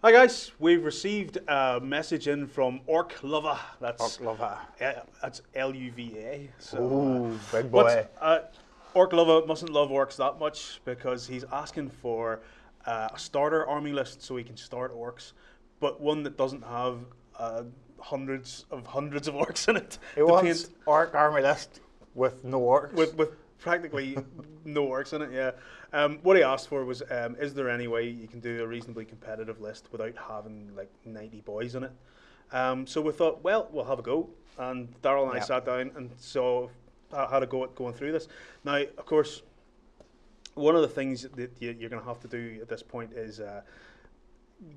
Hi guys, we've received a message in from Orc Lover. Orc Lover. That's L-U-V-A. So, ooh, big boy. Orc Lover mustn't love orcs that much because he's asking for a starter army list so he can start orcs, but one that doesn't have hundreds of orcs in it. He wants orc army list with no orcs. With practically no orcs in it, yeah. What he asked for was, is there any way you can do a reasonably competitive list without having like 90 boys in it? So we thought, well, we'll have a go. And Darrell and I sat down and saw how to go at going through this. Now, of course, one of the things that you're going to have to do at this point is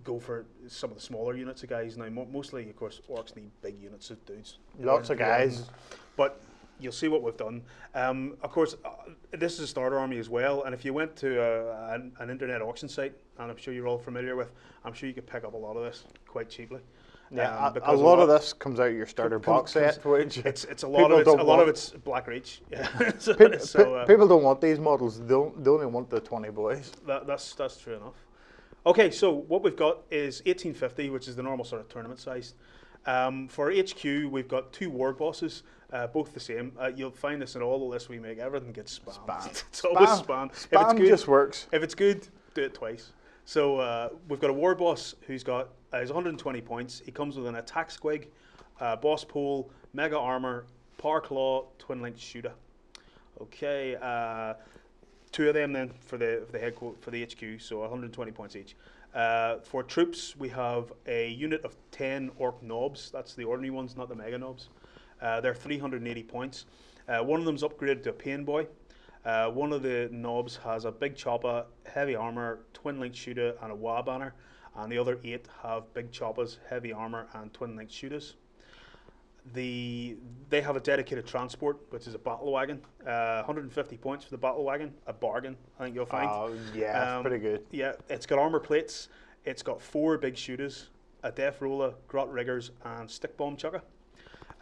go for some of the smaller units of guys. Now, mostly, of course, orcs need big units of dudes. Lots of guys. But you'll see what we've done. Of course, this is a starter army as well, and if you went to an internet auction site, and I'm sure you're all familiar with, I'm sure you could pick up a lot of this quite cheaply. Yeah, a lot of this comes out of your starter box set, which it's a lot of it's Black Reach. Yeah. People don't want these models; they only want the 20 boys. That's true enough. Okay, so what we've got is 1850, which is the normal sort of tournament size. For HQ, we've got 2 war bosses, both the same. You'll find this in all the lists we make. Everything gets spammed. It's always spammed. Spam just works. If it's good, do it twice. So we've got a war boss who's got is 120 points. He comes with an attack squig, boss pole, mega armor, power claw, twin linked shooter. Okay, 2 of them then for the head quote for the HQ. So 120 points each. For troops, we have a unit of 10 orc Nobz. That's the ordinary ones, not the mega Nobz. They're 380 points. One of them's upgraded to a pain boy. One of the Nobz has a big chopper, heavy armor, twin linked shooter, and a WA banner. And the other 8 have big choppers, heavy armor, and twin linked shooters. They have a dedicated transport, which is a battle wagon. 150 points for the battle wagon, a bargain, I think you'll find. Oh, yeah, it's pretty good. Yeah, it's got armor plates, it's got 4 big shooters, a death roller, grot riggers, and stick bomb chucker.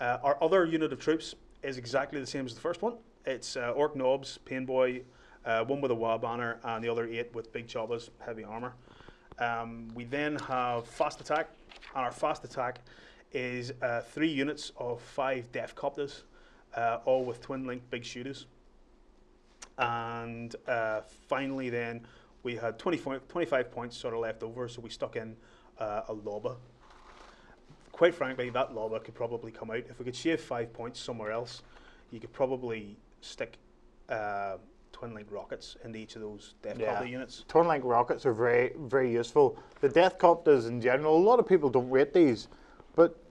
Our other unit of troops is exactly the same as the first one. It's Orc Nobz, Pain Boy, one with a WA banner, and the other 8 with big choppers, heavy armor. We then have fast attack, and our fast attack is 3 units of 5 Death Coptas, all with twin linked big shooters. And finally then, we had 25 points sort of left over, so we stuck in a Loba. Quite frankly, that Loba could probably come out. If we could shave 5 points somewhere else, you could probably stick twin link rockets into each of those Death Copter units. Twin link rockets are very, very useful. The Death Copters in general, a lot of people don't rate these, but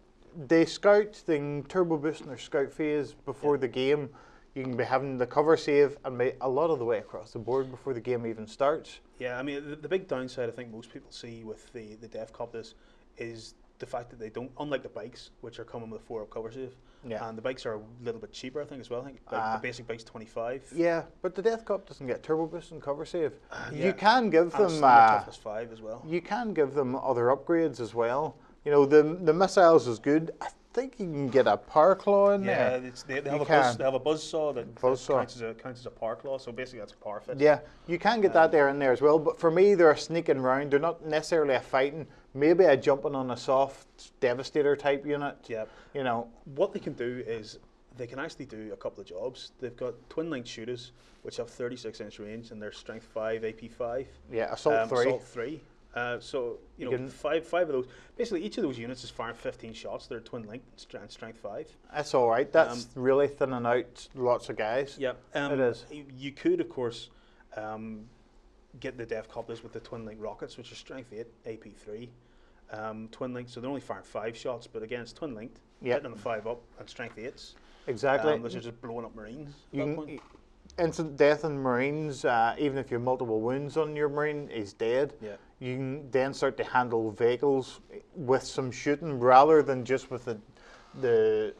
they scout, they can turbo boost in their scout phase before the game. You can be having the cover save and a lot of the way across the board before the game even starts. Yeah, I mean, the big downside I think most people see with the Death Copters is the fact that they don't, unlike the bikes, which are coming with 4 up cover save. Yeah. And the bikes are a little bit cheaper, I think, as well. I think the basic bike's 25. Yeah, but the Death Cop doesn't get turbo boost and cover save. You can give them toughness 5 as well. You can give them other upgrades as well. You know, the missiles is good. I think you can get a power claw in there. Yeah, they have a buzzsaw that counts as a power claw, so basically that's a power fist. Yeah, you can get that there in there as well, but for me they're sneaking around. They're not necessarily a fighting, maybe a jumping on a soft Devastator type unit. Yeah. You know. What they can do is they can actually do a couple of jobs. They've got twin linked shooters, which have 36-inch range and they're strength 5, AP 5. Yeah, assault 3. Assault 3. So, you know, five of those, basically each of those units is firing 15 shots. They're twin linked and strength 5. That's all right. That's really thinning out lots of guys. Yeah, it is. You could, of course, get the Death Copters with the twin link rockets, which are strength 8, AP 3. Twin linked, so they're only firing 5 shots, but again, it's twin linked, hitting them 5 up and strength 8s. Exactly. Which are just blowing up Marines. Instant death in Marines, even if you have multiple wounds on your Marine, he's dead. Yeah. You can then start to handle vehicles with some shooting rather than just with the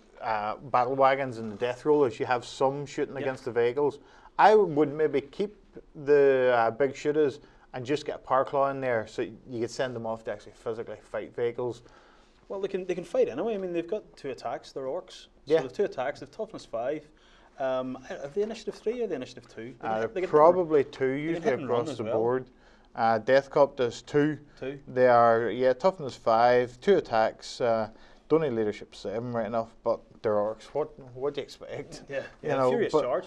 battle wagons and the death rollers. You have some shooting against the vehicles. I would maybe keep the big shooters and just get a power claw in there so you could send them off to actually physically fight vehicles. Well, they can fight anyway. I mean, they've got 2 attacks. They're orcs. So they've 2 attacks. They've toughness 5. Have they initiative 3 or the initiative 2? Probably 2 usually across the board. Death Coptas 2. 2. They are, toughness 5, 2 attacks, don't need leadership 7 right enough, but they're orcs. What do you expect? Yeah, You know, furious but charge.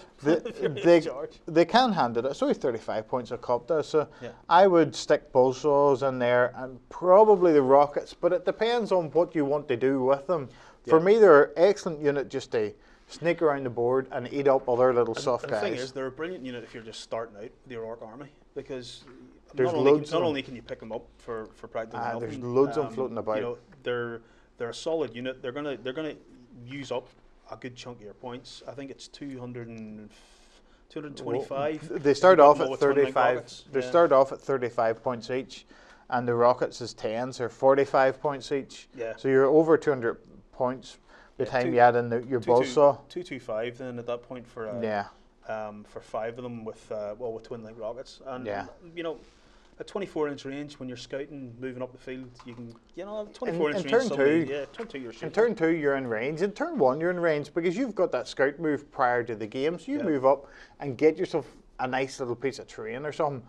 they can handle it. It's only 35 points of Copta, so Yeah. I would stick buzzsaws in there and probably the rockets, but it depends on what you want to do with them. For me, they're an excellent unit just to sneak around the board and eat up other little soft guys. The thing is, they're a brilliant unit if you're just starting out with your orc army, because There's not only can you pick them up for practice, there's loads of them floating about. You know, they're a solid unit. They're gonna use up a good chunk of your points. I think it's 225. Well, they start off at with twin link 35. rockets. They start off at 35 points each, and the rockets is 10s or 45 points each. Yeah. So you're over 200 points by the time you add in your buzzsaw. 225 then at that point for for 5 of them with with twin link rockets, and you know, a 24-inch range when you're scouting, moving up the field, you can 24-inch range. Turn 2, turn 2 you're shooting. in turn 2 you're in range. In turn 1 you're in range because you've got that scout move prior to the game, so you move up and get yourself a nice little piece of terrain or something.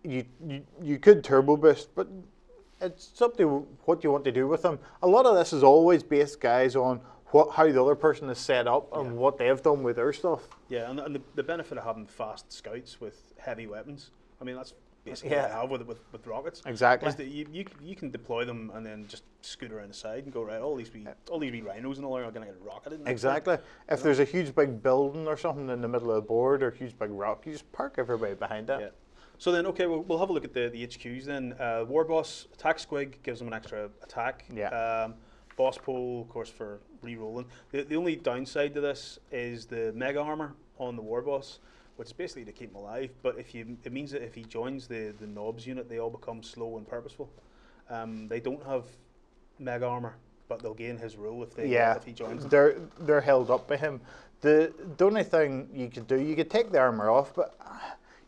You could turbo boost, but it's up to what you want to do with them. A lot of this is always based, guys, on how the other person is set up and what they've done with their stuff. Yeah, and the benefit of having fast scouts with heavy weapons, I mean, that's basically what I have with rockets. Exactly. Is that you can deploy them and then just scoot around the side and go, right, all these wee rhinos and all are going to get rocketed. Exactly. If there's a huge big building or something in the middle of the board or a huge big rock, you just park everybody behind that. Yeah. So then, okay, we'll have a look at the HQs then. War Boss, attack squig, gives them an extra attack. Yeah. Boss pole, of course, for re-rolling. The only downside to this is the mega armor on the War Boss, which is basically to keep him alive. But it means that if he joins the Nobz unit, they all become slow and purposeful. They don't have mega armor, but they'll gain his rule if he joins them. They're held up by him. The only thing you could do, you could take the armor off, but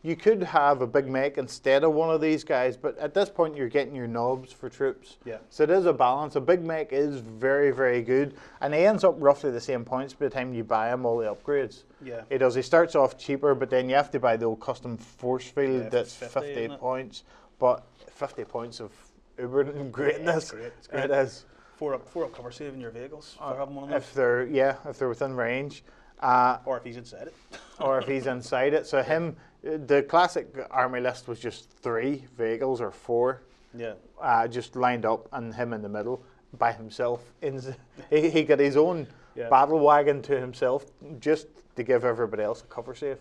you could have a big mech instead of one of these guys, but at this point you're getting your Nobz for troops. Yeah. So it is a balance. A big mech is very, very good, and he ends up roughly the same points by the time you buy him all the upgrades. Yeah. He does. He starts off cheaper, but then you have to buy the old custom force field that's 50 points, but 50 points of uber greatness. Yeah, it's great. It is. 4 up cover save in your vehicles for having one of those. If they're within range. Or if he's inside it. Or if he's inside it. So the classic army list was just 3 vehicles or 4. Yeah. Just lined up and him in the middle by himself. He got his own battle wagon to himself just to give everybody else a cover save.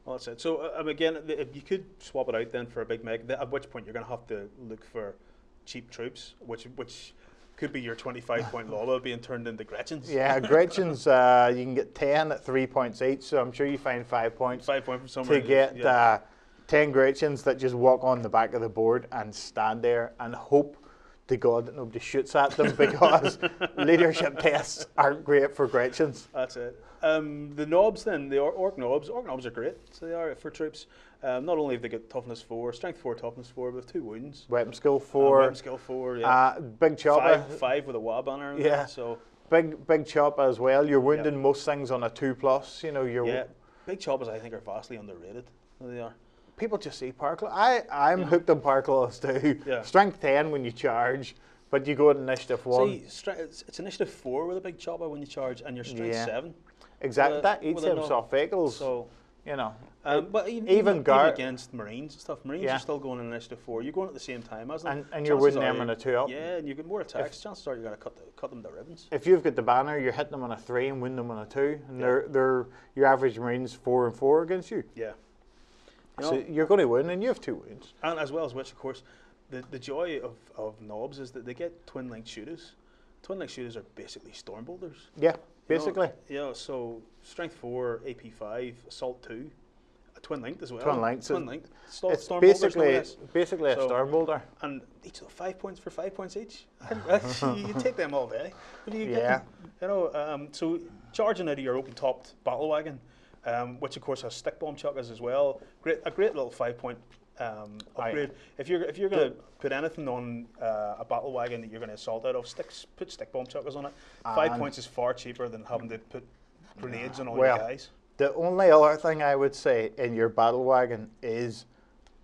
Well, that's it. So again, you could swap it out then for a big mech, at which point you're going to have to look for cheap troops, which could be your 25-point Lola being turned into Gretchens. Yeah, Gretchens, you can get 10 at 3 points each, so I'm sure you find 5 points. 5 points from somewhere. To get 10 Gretchens that just walk on the back of the board and stand there and hope to God that nobody shoots at them because leadership tests aren't great for Gretchens. That's it. The Nobz then, the Orc Nobz. Orc Nobz are great, so they are for troops. Not only have they got toughness 4, strength 4, toughness 4, but with 2 wounds. Weapon skill 4. Weapon skill 4, yeah. Big chopper. 5 with a WA banner. Yeah. So big chopper as well. You're wounding most things on a 2+. You know, big choppers I think are vastly underrated. They are. People just see power claws. I'm hooked on power claws too. Yeah. Strength 10 when you charge, but you go at initiative 1. See, it's initiative 4 with a big chopper when you charge, and your strength 7. Exactly. That eats them soft vehicles. So, you know. But even against Marines and stuff, Marines are still going in initiative 4. You're going at the same time as them. And you're winning them on a 2 up. Yeah, and you get more attacks. Chances are you're going to cut them to ribbons. If you've got the banner, you're hitting them on a 3 and winning them on a 2. And they're your average Marines 4 and 4 against you. Yeah. So you're going to win, and you have 2 wounds. And as well as which, of course, the joy of Nobz is that they get twin-linked shooters. Twin-linked shooters are basically storm bolters. Yeah, basically. So strength 4, AP 5, assault 2, twin-linked as well. Twin-linked. Twin-linked. It's basically a storm bolter. And each of 5 points for 5 points each. You take them all day. So charging out of your open-topped battle wagon, which of course has stick bomb chuckers as well. A great little 5-point upgrade. If you're going to put anything on a battle wagon that you're going to assault out of, put stick bomb chuckers on it. 5 points is far cheaper than having to put grenades on all your guys. The only other thing I would say in your battle wagon is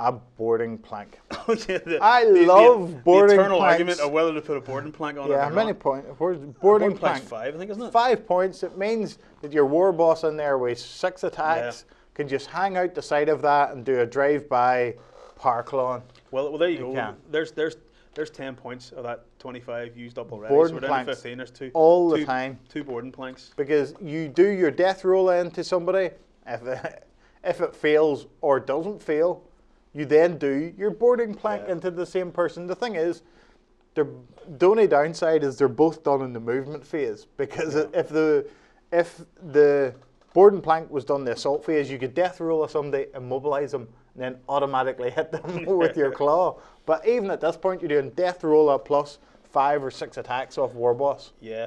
a boarding plank. Oh, yeah, I love boarding the eternal planks. argument of whether to put a boarding plank on it Yeah, or how many not. points? Boarding Boarding plank. plank's 5, I think, isn't it? 5 points. It means that your war boss in there with 6 attacks can just hang out the side of that and do a drive-by power claw. Well, there you go. can. There's 10 points of that 25 used up already. Boarding so we're down to planks 15. There's two all the time. 2 boarding planks. Because you do your death roll into somebody, if it fails or doesn't fail, you then do your boarding plank into the same person. The thing is, the only downside is they're both done in the movement phase. Because if the boarding plank was done the assault phase, you could death roll somebody, immobilize them, and then automatically hit them with your claw. But even at this point, you're doing death roll up plus 5 or 6 attacks off war boss. Yeah.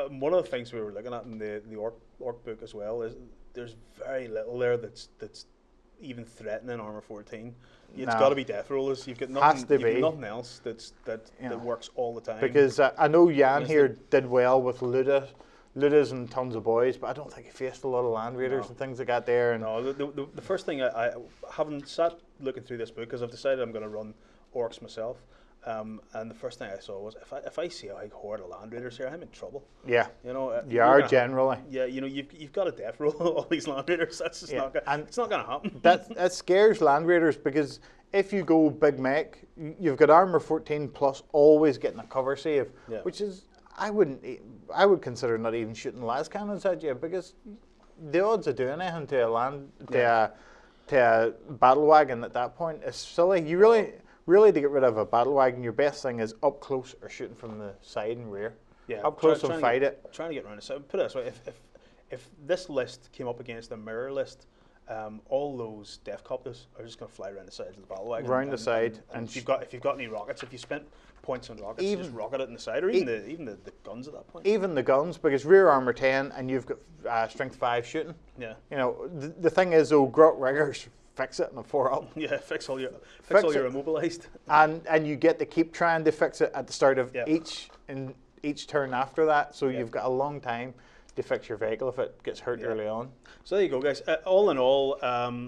One of the things we were looking at in the orc book as well is there's very little there that's even threatening armor 14. It's got to be death rollers. You've got nothing else that works all the time. Because I know Jan here did well with Ludas and tons of boys, but I don't think he faced a lot of land raiders and things like that there. And no, the first thing I haven't sat looking through this book because I've decided I'm going to run orcs myself. And the first thing I saw was if I see a big horde of land raiders here, I'm in trouble. Yeah, you know, you are generally. Yeah, you know, you've got to death roll all these land raiders. That's just not gonna, it's not going to happen. That scares land raiders because if you go big mech, you've got armor 14 plus always getting a cover save, which is I would consider not even shooting las cannons at you because the odds of doing anything to a battle wagon at that point is silly. You really to get rid of a battle wagon, your best thing is up close or shooting from the side and rear. Yeah, up close and fight it. Trying to get around it. So put it this way: if this list came up against a mirror list, all those death copters are just going to fly around the sides of the battle wagon. Round the side, and if you've got any rockets, if you spent points on rockets, just rocket it in the side, or even the guns at that point. Even the guns, because rear armor 10 and you've got strength 5 shooting. Yeah. You know the thing is though, grot riggers fix it in a 4-up. Yeah, fix all your immobilized. And you get to keep trying to fix it at the start of each turn after that. So you've got a long time to fix your vehicle if it gets hurt early on. So there you go, guys. All in all,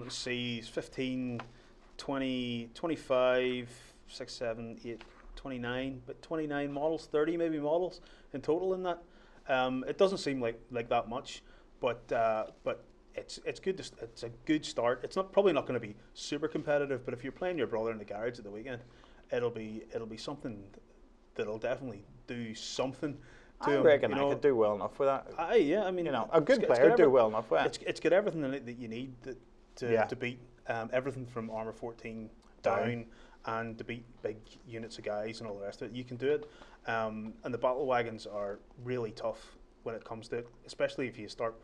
see 15, 20, 25, 6, 7, 8, 29, but 29 models, 30 maybe models in total in that. It doesn't seem like that much, but it's good. It's a good start. It's probably not going to be super competitive, but if you're playing your brother in the garage at the weekend, it'll be something that'll definitely do something. I reckon I could do well enough with that. I mean, a good player do well enough with that. It's got everything in it that you need to beat everything from armor 14 down and to beat big units of guys and all the rest of it. You can do it, and the battle wagons are really tough when it comes to it, especially if you start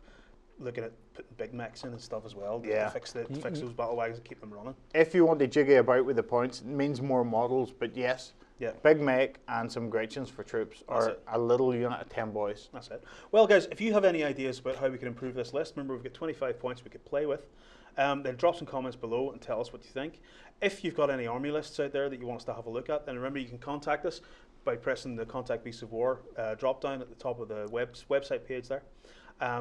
looking at putting big mechs in and stuff as well. To fix those battle wagons and keep them running. If you want to jiggy about with the points, it means more models, but yes. Yeah. Big mech and some Gretchens for troops or a little unit of 10 boys. That's it. Well, guys, if you have any ideas about how we can improve this list, remember we've got 25 points we could play with. Then drop some comments below and tell us what you think. If you've got any army lists out there that you want us to have a look at, then remember you can contact us by pressing the Contact Beasts of War drop down at the top of the website page there.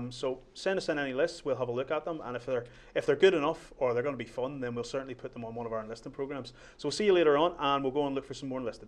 So send us in any lists, we'll have a look at them, and if they're good enough or they're going to be fun, then we'll certainly put them on one of our enlisting programs. So we'll see you later on, and we'll go and look for some more enlisted.